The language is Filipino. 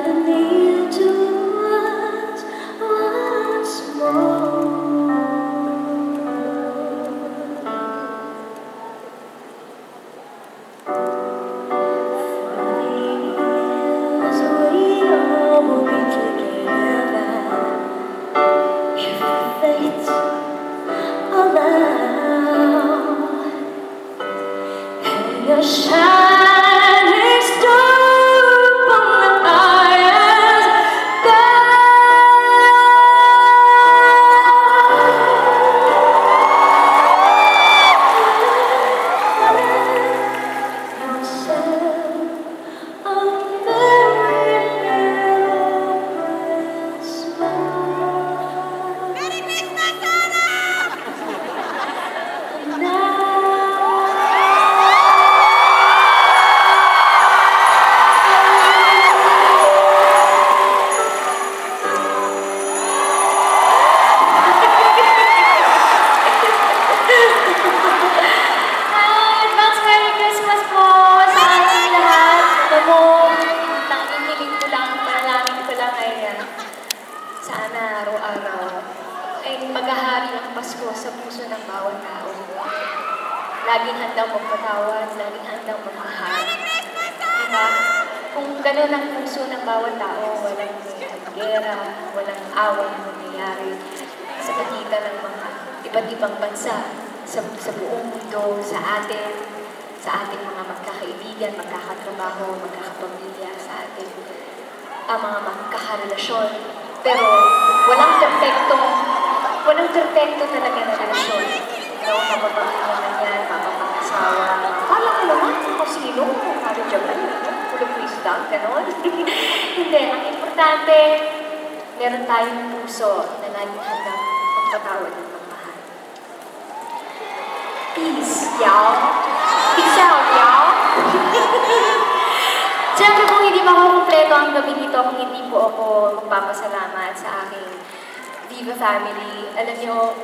the need to watch once more. For years we all will be together if fate allow. And your shining star upon the highest yourself a very little Christmas. Merry Christmas, Sarah! Now Advance Merry Christmas po sa ating lahat. Alam mo, nanginginig ko lang, panalangin ko lang ay sana araw-araw ay maghahari ang Pasko sa puso ng bawat tao. Laging handang magpatawad, laging handang magmahal. Diba? Kung gano'n ang puso ng bawat tao, walang gera, walang awang nangyayari sa pagitan ng mga iba't ibang bansa, sa buong mundo, sa ating mga magkakaibigan, magkakatrabaho, magkakapamilya, sa ating mga magkakarelasyon. Pero walang perfecto talaga na relasyon. No, mapapamilya man yan, mapapag-asawa. Kala ko naman kung sino, kung kano dyan, kulong Krista, gano'n. Hindi, ang importante, meron tayong puso na laging handang magpatawad ng magmahal. Peace, y'all. Peace out, y'all. Siyempre kung hindi makukumpleto ang gabi nito, kung hindi po ako magpapasalamat sa aking Viva family. Alam niyo,